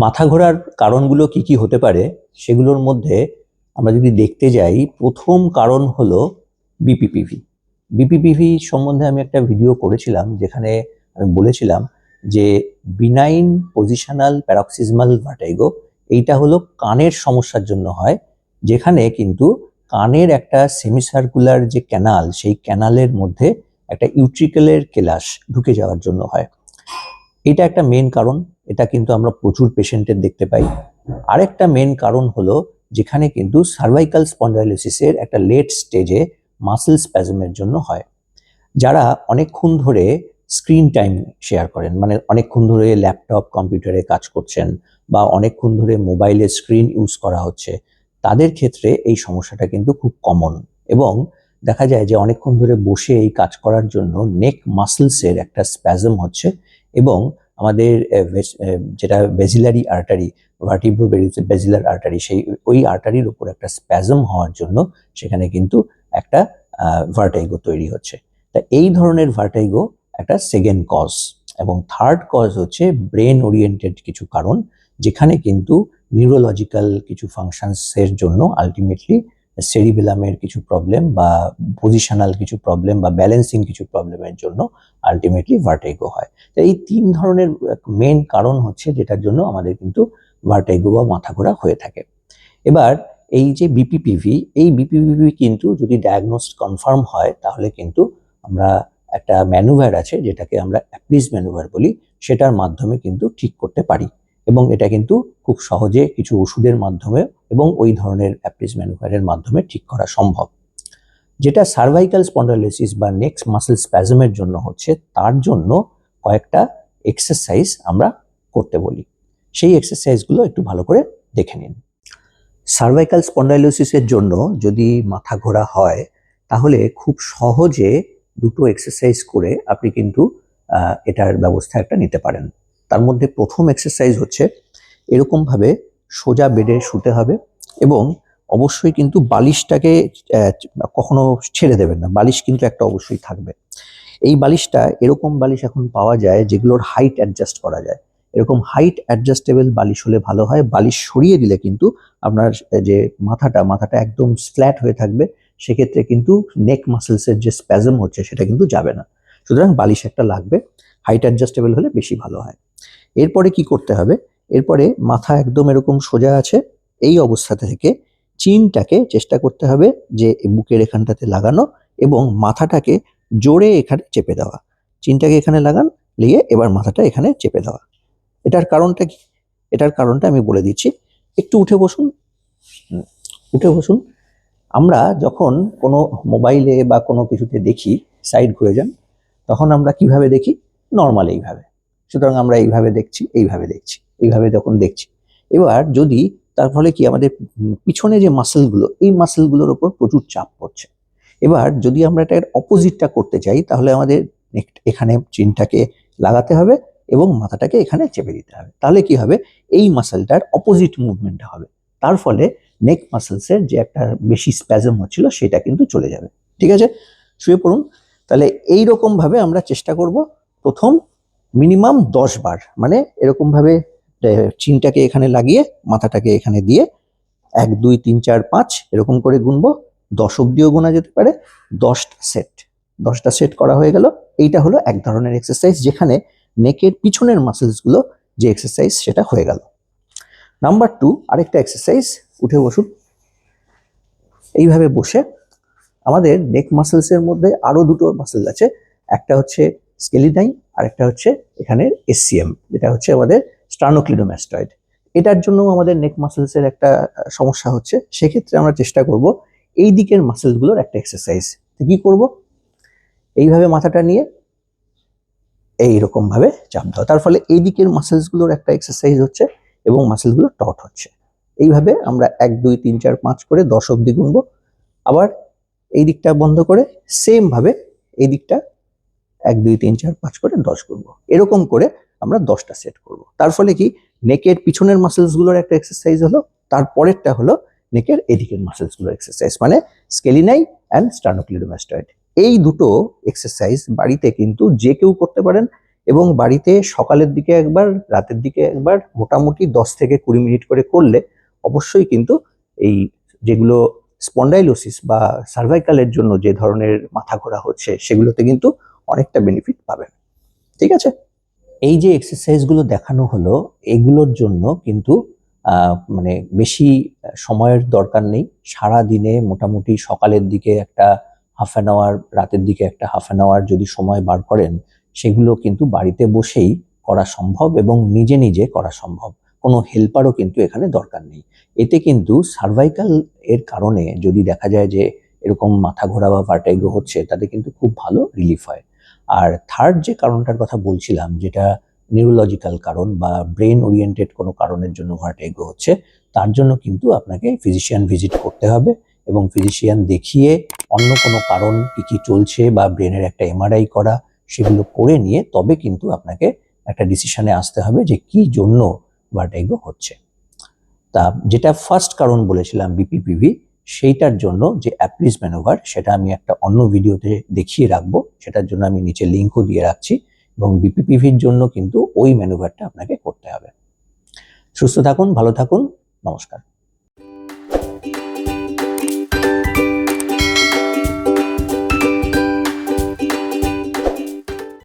মাথা ঘোরার কারণগুলো কি কি হতে পারে সেগুলোর মধ্যে আমরা যদি দেখতে যাই, প্রথম কারণ হলো বিপিপিভি। বিপিপিভি সম্বন্ধে আমি একটা ভিডিও করেছিলাম যেখানে আমি বলেছিলাম যে বিনাইন পজিশনাল প্যারক্সিজমাল ভার্টিগো এইটা হলো কানের সমস্যার জন্য হয়, যেখানে কিন্তু কানের একটা সেমিসার্কুলার যে ক্যানাল, সেই ক্যানালের মধ্যে একটা ইউট্রিকেলের কেলাস ঢুকে যাওয়ার জন্য হয়। এটা একটা মেন কারণ, এটা কিন্তু আমরা প্রচুর পেশেন্টের দেখতে পাই। আরেকটা মেন কারণ হলো যেখানে কিন্তু সার্ভাইকাল স্পন্ডাইলোসিসের একটা লেট স্টেজে মাসেল স্প্যাজমের জন্য হয়। যারা অনেকক্ষণ ধরে স্ক্রিন টাইম শেয়ার করেন, মানে অনেকক্ষণ ধরে ল্যাপটপ কম্পিউটারে কাজ করছেন বা অনেকক্ষণ ধরে মোবাইলে স্ক্রিন ইউজ করা হচ্ছে, তাদের ক্ষেত্রে এই সমস্যাটা কিন্তু খুব কমন। এবং দেখা যায় যে অনেকক্ষণ ধরে বসে এই কাজ করার জন্য নেক মাসেলসের একটা স্প্যাজম হচ্ছে এবং আমাদের যেটা বেজিলারি আর্টারি, ভার্টিব্রো বেজিলার আর্টারি, সেই ওই আর্টারির উপর একটা স্প্যাজম হওয়ার জন্য সেখানে কিন্তু একটা ভার্টাইগো তৈরি হচ্ছে। তা এই ধরনের ভার্টাইগো একটা সেকেন্ড কজ। এবং থার্ড কজ হচ্ছে ব্রেন ওরিয়েন্টেড কিছু কারণ, যেখানে কিন্তু নিউরোলজিক্যাল কিছু ফাংশনসের জন্য আলটিমেটলি সেরিবেলামের কিছু প্রবলেম বা পজিশনাল কিছু প্রবলেম বা ব্যালেন্সিং কিছু প্রবলেমের জন্য আলটিমেটলি ভার্টাইগো হয়। তো এই তিন ধরনের মেন কারণ হচ্ছে যেটার জন্য আমাদের কিন্তু ভার্টাইগো বা মাথা ঘোরা হয়ে থাকে। এবার এই যে বিপিপিভি, এই বিপিপিভি কিন্তু যদি ডায়াগনোসড কনফার্ম হয় তাহলে কিন্তু আমরা একটা ম্যানুভার আছে যেটাকে আমরা অ্যাপ্লিজ ম্যানুভার বলি, সেটার মাধ্যমে কিন্তু ঠিক করতে পারি। এবং এটা কিন্তু খুব সহজে কিছু ওষুধের মাধ্যমে এবং ওই ধরনের অ্যাপ্লিজ ম্যানুভারের মাধ্যমে ঠিক করা সম্ভব। যেটা সার্ভাইকাল স্পন্ডাইলোসিস বা নেক্সট মাসেল স্প্যাজমের জন্য হচ্ছে, তার জন্য কয়েকটা এক্সারসাইজ আমরা করতে বলি। সেই এক্সারসাইজগুলো একটু ভালো করে দেখে নিন। সার্ভাইকাল স্পন্ডাইলোসিসের জন্য যদি মাথা ঘোরা হয় তাহলে খুব সহজে দুটো এক্সারসাইজ করে আপনি কিন্তু এটার ব্যবস্থা একটা নিতে পারেন। তার মধ্যে প্রথম এক্সারসাইজ হচ্ছে এরকমভাবে সোজা বেডে শুতে হবে এবং অবশ্যই কিন্তু বালিশটাকে কখনো ছেড়ে দেবেন না, বালিশ কিন্তু একটা অবশ্যই থাকবে। এই বালিশটা এরকম বালিশ এখন পাওয়া যায় যেগুলোর হাইট অ্যাডজাস্ট করা যায়। এরকম হাইট অ্যাডজাস্টেবল বালিশ হলে ভালো হয়। বালিশ সরিয়ে দিলে কিন্তু আপনার যে মাথাটা একদম ফ্ল্যাট হয়ে থাকবে, সেক্ষেত্রে কিন্তু নেক মাসেলসের যে স্প্যাজম হচ্ছে সেটা কিন্তু যাবে না। সুতরাং বালিশ একটা লাগবে, হাইট অ্যাডজাস্টেবল হলে বেশি ভালো হয়। এরপরে কি করতে হবে, এরপরে মাথা একদম এরকম সোজা আছে, এই অবস্থা থেকে চিনটাকে চেষ্টা করতে হবে যে বুকের এখানটাতে লাগানো এবং মাথাটাকে জোরে এখানে চেপে দেওয়া। চিনটাকে এখানে লাগান, লিয়ে এবার মাথাটা এখানে চেপে দেওয়া। এটার কারণটা কি? এটার কারণটা আমি বলে দিচ্ছি। একটু উঠে বসুন, উঠে বসুন। আমরা যখন কোনো মোবাইলে বা কোনো কিছুতে দেখি, সাইড ঘুরে যান, তখন আমরা কিভাবে দেখি? নর্মাল এইভাবে। সুতরাং আমরা এইভাবে দেখছি, এইভাবে দেখছি, এইভাবে যখন দেখছি। এবার যদি তার ফলে কি আমাদের পিছনে যে মাসেলগুলো, এই মাসেলগুলোর উপর প্রচুর চাপ পড়ছে। এবার যদি আমরা এটার অপোজিটটা করতে চাই তাহলে আমাদের এখানে চিনটাকে লাগাতে হবে এবং মাথাটাকে এখানে চেপে দিতে হবে। তাহলে কি হবে? এই মাসেলটার অপোজিট মুভমেন্ট হবে। তার ফলে নেক মাসেলসের যে একটা বেশি স্প্যাজম হচ্ছিল সেটা কিন্তু চলে যাবে। ঠিক আছে, শুয়ে পড়ুন। তাহলে এইরকম ভাবে আমরা চেষ্টা করব প্রথম মিনিমাম 10 বার, মানে এরকম ভাবে চিনটাকে এখানে লাগিয়ে মাথাটাকে এখানে দিয়ে 1 2 3 4 5 এরকম করে গুনবো। 10 অব্দিও গোনা যেতে পারে। 10টা সেট, 10টা সেট করা হয়ে গেল। এইটা হলো এক ধরনের এক্সারসাইজ যেখানে নেকের পিছনের মাসেলসগুলো যে এক্সারসাইজ সেটা হয়ে গেল। নাম্বার 2 আরেকটা এক্সারসাইজ, উঠে বসুন। এইভাবে বসে আমাদের নেক মাসেলসের মধ্যে আরো দুটো মাসেল আছে, একটা হচ্ছে স্কেলিনাই আর একটা হচ্ছে এখানে এসসিএম, যেটা হচ্ছে আমাদের স্টার্নোক্লিডোমাস্টয়েড। এটার জন্য আমাদের নেক মাসেলসের একটা সমস্যা হচ্ছে। সেক্ষেত্রে আমরা চেষ্টা করব এই দিকের মাসেলগুলোর একটা এক্সারসাইজ। কি করব? এইভাবে মাথাটা নিয়ে এইরকম ভাবে চাপ দাও, তার ফলে এই দিকের মাসেলসগুলোর একটা এক্সারসাইজ হচ্ছে এবং মাসেলগুলো টট হচ্ছে। এইভাবে আমরা 1 2 3 4 5 করে 10 অব্দি গুনবো। আবার এই দিকটা বন্ধ করে সেম ভাবে এই দিকটা 1 2 3 4 5 করে 10 করবো। এরকম করে আমরা 10টা সেট করব। তার ফলে কি নেকের পিছনের মাসেলসগুলোর একটা এক্সারসাইজ হলো, তারপরেরটা হলো নেকের এদিকের মাসেলসগুলোর এক্সারসাইজ, মানে স্কেলিনাই অ্যান্ড স্টার্নোক্লিডোমাস্টয়েড। এই দুটো এক্সারসাইজ বাড়িতে কিন্তু যে কেউ করতে পারেন এবং বাড়িতে সকালের দিকে একবার, রাতের দিকে একবার, মোটামুটি 10 থেকে 20 মিনিট করে করলে অবশ্যই কিন্তু এই যেগুলো স্পন্ডাইলোসিস বা সার্ভাইকালের জন্য যে ধরনের মাথা ঘোরা হচ্ছে সেগুলোতে কিন্তু অনেকটা বেনিফিট পাবেন। ঠিক আছে? এই যে এক্সারসাইজগুলো দেখানো হলো, এগুলোর জন্য কিন্তু মানে বেশি সময়ের দরকার নেই। সারাদিনে মোটামুটি সকালের দিকে একটা হাফ অ্যান আওয়ার, রাতের দিকে একটা হাফ অ্যান আওয়ার যদি সময় বার করেন, সেগুলো কিন্তু বাড়িতে বসেই করা সম্ভব এবং নিজে নিজে করা সম্ভব। কোনো হেল্পারও কিন্তু এখানে দরকার নেই। এতে কিন্তু সার্ভাইকাল এর কারণে যদি দেখা যায় যে এরকম মাথা ঘোরা বা ভার্টাইগো হচ্ছে, তাতে কিন্তু খুব ভালো রিলিফ হয়। আর থার্ড যে কারণটার কথা বলছিলাম, যেটা নিউরোলজিক্যাল কারণ বা ব্রেন ওরিয়েন্টেড কোনো কারণের জন্য ভার্টিগো হচ্ছে, তার জন্য কিন্তু আপনাকে ফিজিশিয়ান ভিজিট করতে হবে এবং ফিজিশিয়ান দেখিয়ে অন্য কোনো কারণ কি চলছে বা ব্রেনের একটা এমআরআই করা, সেগুলো করে নিয়ে তবে কিন্তু আপনাকে একটা ডিসিশনে আসতে হবে যে কি জন্য ভার্টিগো হচ্ছে। তা যেটা ফার্স্ট কারণ বলেছিলাম বিপিপিভি, সেইটার জন্য যে অ্যাপ্লিজ ম্যানোভার, সেটা আমি একটা অন্য ভিডিওতে দেখিয়ে রাখবো, সেটার জন্য আমি নিচে লিঙ্কও দিয়ে রাখছি। এবং বিপিপিভির জন্য কিন্তু ওই ম্যানুভারটা আপনাকে করতে হবে। সুস্থ থাকুন, ভালো থাকুন, নমস্কার।